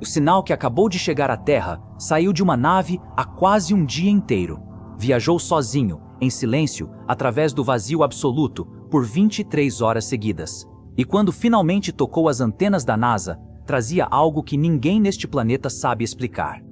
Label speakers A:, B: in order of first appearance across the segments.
A: O sinal que acabou de chegar à Terra saiu de uma nave há quase um dia inteiro. Viajou sozinho, em silêncio, através do vazio absoluto, por 23 horas seguidas. E quando finalmente tocou as antenas da NASA, trazia algo que ninguém neste planeta sabe explicar.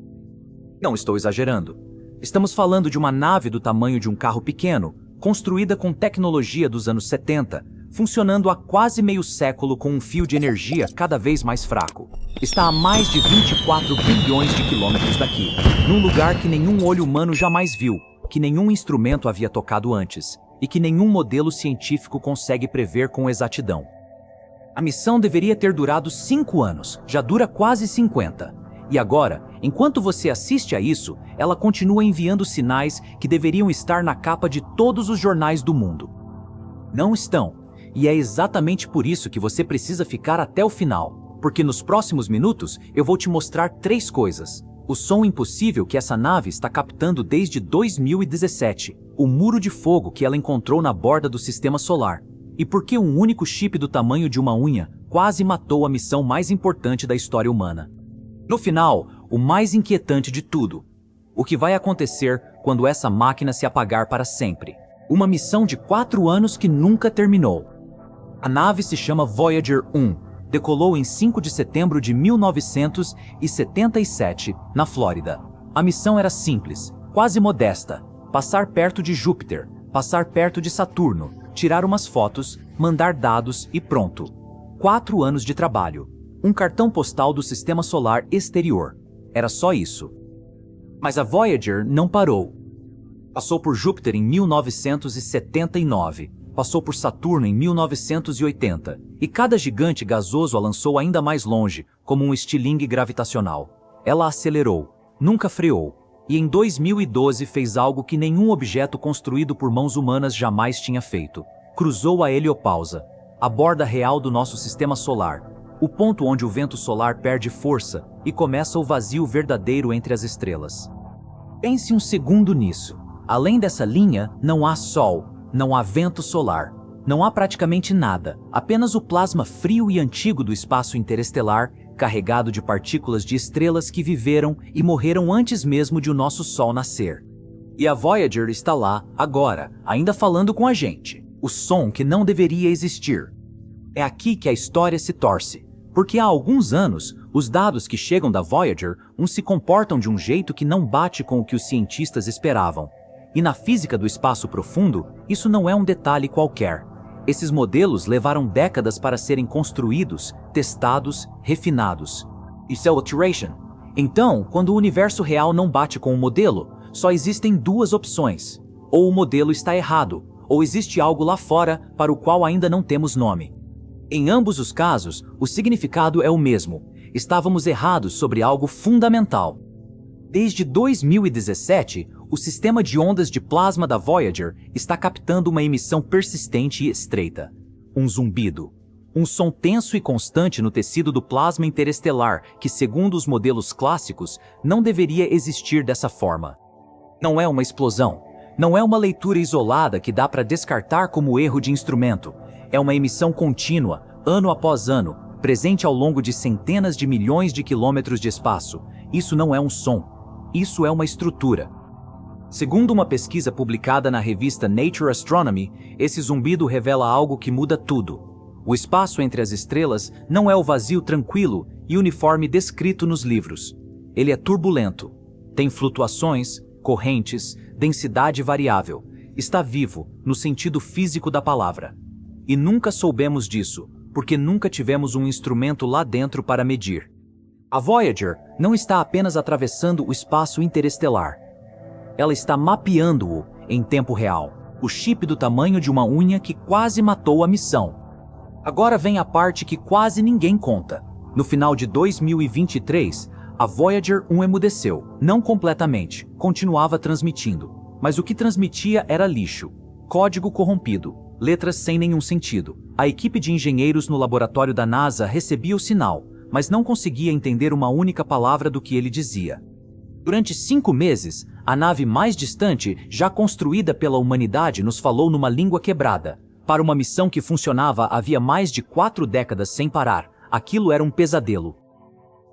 A: Não estou exagerando. Estamos falando de uma nave do tamanho de um carro pequeno, construída com tecnologia dos anos 70, funcionando há quase meio século com um fio de energia cada vez mais fraco. Está a mais de 24 bilhões de quilômetros daqui, num lugar que nenhum olho humano jamais viu, que nenhum instrumento havia tocado antes, e que nenhum modelo científico consegue prever com exatidão. A missão deveria ter durado 5 anos, já dura quase 50. E agora, enquanto você assiste a isso, ela continua enviando sinais que deveriam estar na capa de todos os jornais do mundo. Não estão, e é exatamente por isso que você precisa ficar até o final, porque nos próximos minutos eu vou te mostrar 3 coisas. O som impossível que essa nave está captando desde 2017, o muro de fogo que ela encontrou na borda do sistema solar, e por que um único chip do tamanho de uma unha quase matou a missão mais importante da história humana. No final, o mais inquietante de tudo, o que vai acontecer quando essa máquina se apagar para sempre. Uma missão de 4 anos que nunca terminou. A nave se chama Voyager 1, decolou em 5 de setembro de 1977, na Flórida. A missão era simples, quase modesta: passar perto de Júpiter, passar perto de Saturno, tirar umas fotos, mandar dados e pronto. 4 anos de trabalho. Um cartão postal do sistema solar exterior. Era só isso. Mas a Voyager não parou. Passou por Júpiter em 1979, passou por Saturno em 1980, e cada gigante gasoso a lançou ainda mais longe, como um estilingue gravitacional. Ela acelerou, nunca freou, e em 2012 fez algo que nenhum objeto construído por mãos humanas jamais tinha feito. Cruzou a heliopausa, a borda real do nosso sistema solar, o ponto onde o vento solar perde força e começa o vazio verdadeiro entre as estrelas. Pense um segundo nisso. Além dessa linha, não há Sol, não há vento solar, não há praticamente nada, apenas o plasma frio e antigo do espaço interestelar, carregado de partículas de estrelas que viveram e morreram antes mesmo de o nosso Sol nascer. E a Voyager está lá, agora, ainda falando com a gente. O som que não deveria existir. É aqui que a história se torce. Porque há alguns anos, os dados que chegam da Voyager se comportam de um jeito que não bate com o que os cientistas esperavam. E na física do espaço profundo, isso não é um detalhe qualquer. Esses modelos levaram décadas para serem construídos, testados, refinados. Isso é alteration. Então, quando o universo real não bate com o modelo, só existem 2 opções. Ou o modelo está errado, ou existe algo lá fora para o qual ainda não temos nome. Em ambos os casos, o significado é o mesmo. Estávamos errados sobre algo fundamental. Desde 2017, o sistema de ondas de plasma da Voyager está captando uma emissão persistente e estreita. Um zumbido. Um som tenso e constante no tecido do plasma interestelar que, segundo os modelos clássicos, não deveria existir dessa forma. Não é uma explosão. Não é uma leitura isolada que dá para descartar como erro de instrumento. É uma emissão contínua, ano após ano, presente ao longo de centenas de milhões de quilômetros de espaço. Isso não é um som. Isso é uma estrutura. Segundo uma pesquisa publicada na revista Nature Astronomy, esse zumbido revela algo que muda tudo. O espaço entre as estrelas não é o vazio tranquilo e uniforme descrito nos livros. Ele é turbulento. Tem flutuações, correntes, densidade variável. Está vivo, no sentido físico da palavra. E nunca soubemos disso, porque nunca tivemos um instrumento lá dentro para medir. A Voyager não está apenas atravessando o espaço interestelar. Ela está mapeando-o em tempo real. O chip do tamanho de uma unha que quase matou a missão. Agora vem a parte que quase ninguém conta. No final de 2023, a Voyager 1 emudeceu. Não completamente, continuava transmitindo. Mas o que transmitia era lixo. Código corrompido. Letras sem nenhum sentido. A equipe de engenheiros no laboratório da NASA recebia o sinal, mas não conseguia entender uma única palavra do que ele dizia. Durante 5 meses, a nave mais distante, já construída pela humanidade, nos falou numa língua quebrada. Para uma missão que funcionava havia mais de 4 décadas sem parar, aquilo era um pesadelo.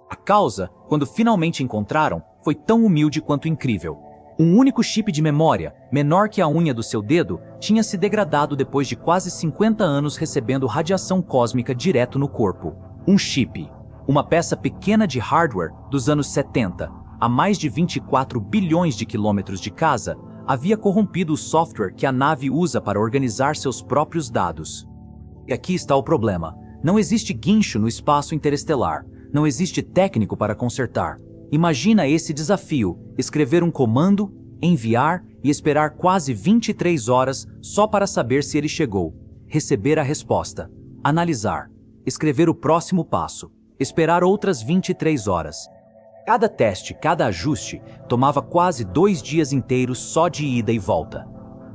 A: A causa, quando finalmente encontraram, foi tão humilde quanto incrível. Um único chip de memória, menor que a unha do seu dedo, tinha se degradado depois de quase 50 anos recebendo radiação cósmica direto no corpo. Um chip, uma peça pequena de hardware dos anos 70, a mais de 24 bilhões de quilômetros de casa, havia corrompido o software que a nave usa para organizar seus próprios dados. E aqui está o problema. Não existe guincho no espaço interestelar. Não existe técnico para consertar. Imagina esse desafio: escrever um comando, enviar e esperar quase 23 horas só para saber se ele chegou. Receber a resposta. Analisar. Escrever o próximo passo. Esperar outras 23 horas. Cada teste, cada ajuste, tomava quase 2 dias inteiros só de ida e volta.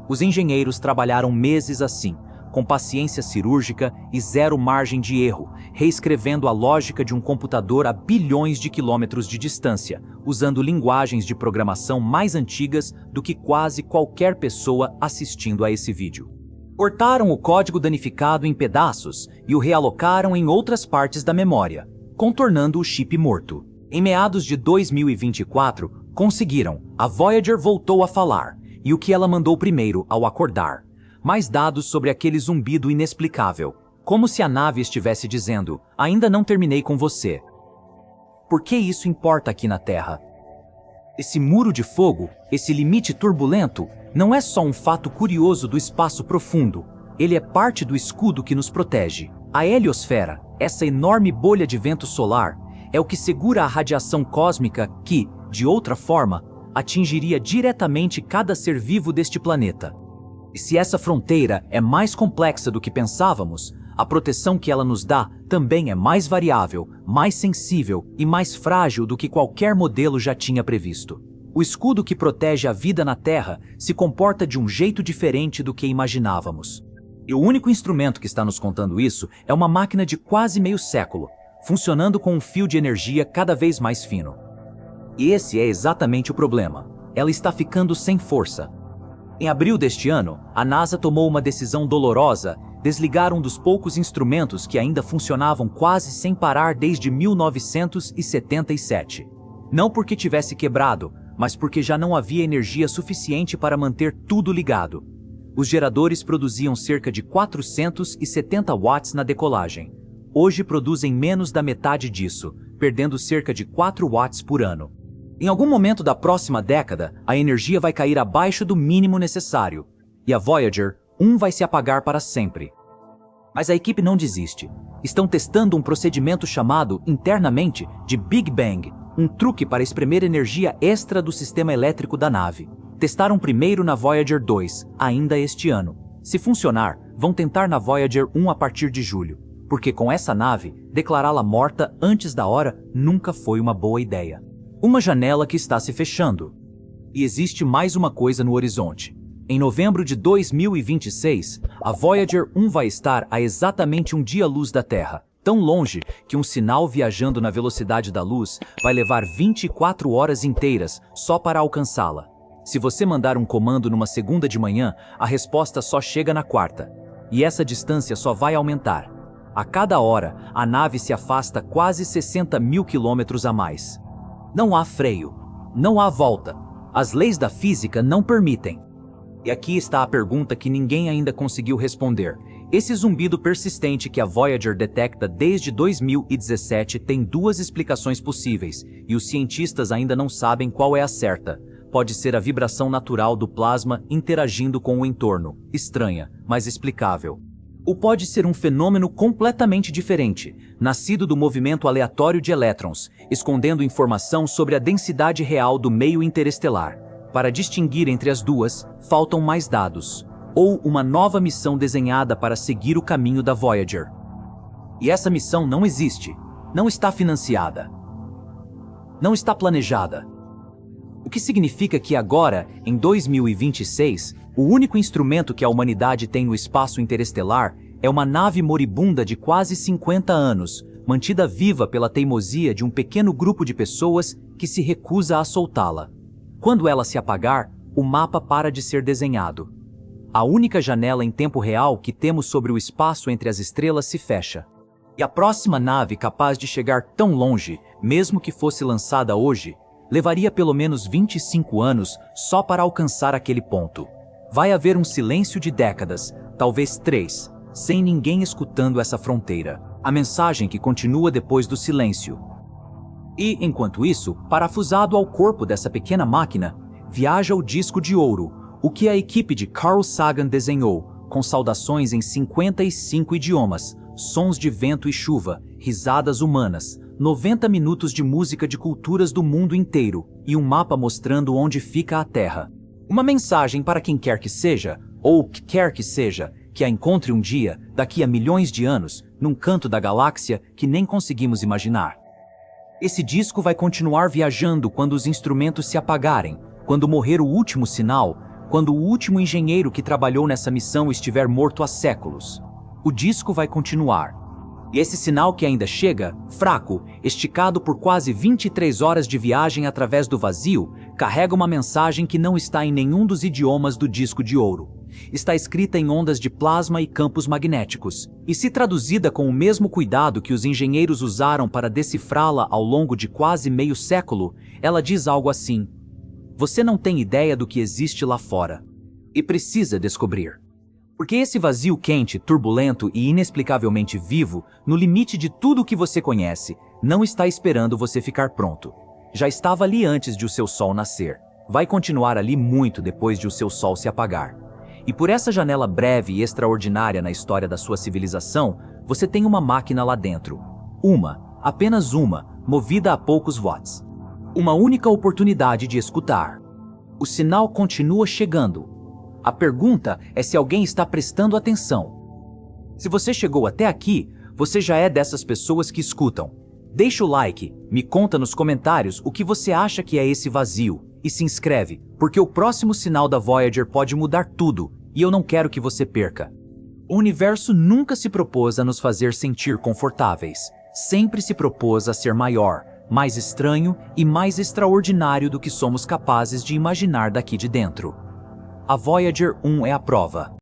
A: Os engenheiros trabalharam meses assim, com paciência cirúrgica e zero margem de erro, reescrevendo a lógica de um computador a bilhões de quilômetros de distância, usando linguagens de programação mais antigas do que quase qualquer pessoa assistindo a esse vídeo. Cortaram o código danificado em pedaços e o realocaram em outras partes da memória, contornando o chip morto. Em meados de 2024, conseguiram. A Voyager voltou a falar, e o que ela mandou primeiro ao acordar? Mais dados sobre aquele zumbido inexplicável. Como se a nave estivesse dizendo: ainda não terminei com você. Por que isso importa aqui na Terra? Esse muro de fogo, esse limite turbulento, não é só um fato curioso do espaço profundo. Ele é parte do escudo que nos protege. A heliosfera, essa enorme bolha de vento solar, é o que segura a radiação cósmica que, de outra forma, atingiria diretamente cada ser vivo deste planeta. E se essa fronteira é mais complexa do que pensávamos, a proteção que ela nos dá também é mais variável, mais sensível e mais frágil do que qualquer modelo já tinha previsto. O escudo que protege a vida na Terra se comporta de um jeito diferente do que imaginávamos. E o único instrumento que está nos contando isso é uma máquina de quase meio século, funcionando com um fio de energia cada vez mais fino. E esse é exatamente o problema. Ela está ficando sem força. Em abril deste ano, a NASA tomou uma decisão dolorosa: desligar um dos poucos instrumentos que ainda funcionavam quase sem parar desde 1977. Não porque tivesse quebrado, mas porque já não havia energia suficiente para manter tudo ligado. Os geradores produziam cerca de 470 watts na decolagem. Hoje produzem menos da metade disso, perdendo cerca de 4 watts por ano. Em algum momento da próxima década, a energia vai cair abaixo do mínimo necessário, e a Voyager 1 vai se apagar para sempre. Mas a equipe não desiste. Estão testando um procedimento chamado, internamente, de Big Bang, um truque para espremer energia extra do sistema elétrico da nave. Testaram primeiro na Voyager 2, ainda este ano. Se funcionar, vão tentar na Voyager 1 a partir de julho. Porque com essa nave, declará-la morta antes da hora nunca foi uma boa ideia. Uma janela que está se fechando. E existe mais uma coisa no horizonte. Em novembro de 2026, a Voyager 1 vai estar a exatamente um dia-luz da Terra, tão longe que um sinal viajando na velocidade da luz vai levar 24 horas inteiras só para alcançá-la. Se você mandar um comando numa segunda de manhã, a resposta só chega na quarta. E essa distância só vai aumentar. A cada hora, a nave se afasta quase 60 mil quilômetros a mais. Não há freio. Não há volta. As leis da física não permitem. E aqui está a pergunta que ninguém ainda conseguiu responder. Esse zumbido persistente que a Voyager detecta desde 2017 tem duas explicações possíveis, e os cientistas ainda não sabem qual é a certa. Pode ser a vibração natural do plasma interagindo com o entorno, estranha, mas explicável. Ou pode ser um fenômeno completamente diferente, nascido do movimento aleatório de elétrons, escondendo informação sobre a densidade real do meio interestelar. Para distinguir entre as duas, faltam mais dados, ou uma nova missão desenhada para seguir o caminho da Voyager. E essa missão não existe, não está financiada, não está planejada. O que significa que agora, em 2026, o único instrumento que a humanidade tem no espaço interestelar é uma nave moribunda de quase 50 anos, mantida viva pela teimosia de um pequeno grupo de pessoas que se recusa a soltá-la. Quando ela se apagar, o mapa para de ser desenhado. A única janela em tempo real que temos sobre o espaço entre as estrelas se fecha. E a próxima nave capaz de chegar tão longe, mesmo que fosse lançada hoje, levaria pelo menos 25 anos só para alcançar aquele ponto. Vai haver um silêncio de décadas, talvez 3, sem ninguém escutando essa fronteira. A mensagem que continua depois do silêncio. E, enquanto isso, parafusado ao corpo dessa pequena máquina, viaja o disco de ouro, o que a equipe de Carl Sagan desenhou, com saudações em 55 idiomas, sons de vento e chuva, risadas humanas, 90 minutos de música de culturas do mundo inteiro e um mapa mostrando onde fica a Terra. Uma mensagem para quem quer que seja, ou que quer que seja, que a encontre um dia, daqui a milhões de anos, num canto da galáxia que nem conseguimos imaginar. Esse disco vai continuar viajando quando os instrumentos se apagarem, quando morrer o último sinal, quando o último engenheiro que trabalhou nessa missão estiver morto há séculos. O disco vai continuar. E esse sinal que ainda chega, fraco, esticado por quase 23 horas de viagem através do vazio, carrega uma mensagem que não está em nenhum dos idiomas do disco de ouro. Está escrita em ondas de plasma e campos magnéticos, e se traduzida com o mesmo cuidado que os engenheiros usaram para decifrá-la ao longo de quase meio século, ela diz algo assim: você não tem ideia do que existe lá fora, e precisa descobrir. Porque esse vazio quente, turbulento e inexplicavelmente vivo, no limite de tudo o que você conhece, não está esperando você ficar pronto. Já estava ali antes de o seu sol nascer. Vai continuar ali muito depois de o seu sol se apagar. E por essa janela breve e extraordinária na história da sua civilização, você tem uma máquina lá dentro. Apenas uma, movida a poucos watts. Uma única oportunidade de escutar. O sinal continua chegando. A pergunta é se alguém está prestando atenção. Se você chegou até aqui, você já é dessas pessoas que escutam. Deixa o like, me conta nos comentários o que você acha que é esse vazio. E se inscreve, porque o próximo sinal da Voyager pode mudar tudo, e eu não quero que você perca. O universo nunca se propôs a nos fazer sentir confortáveis. Sempre se propôs a ser maior, mais estranho e mais extraordinário do que somos capazes de imaginar daqui de dentro. A Voyager 1 é a prova.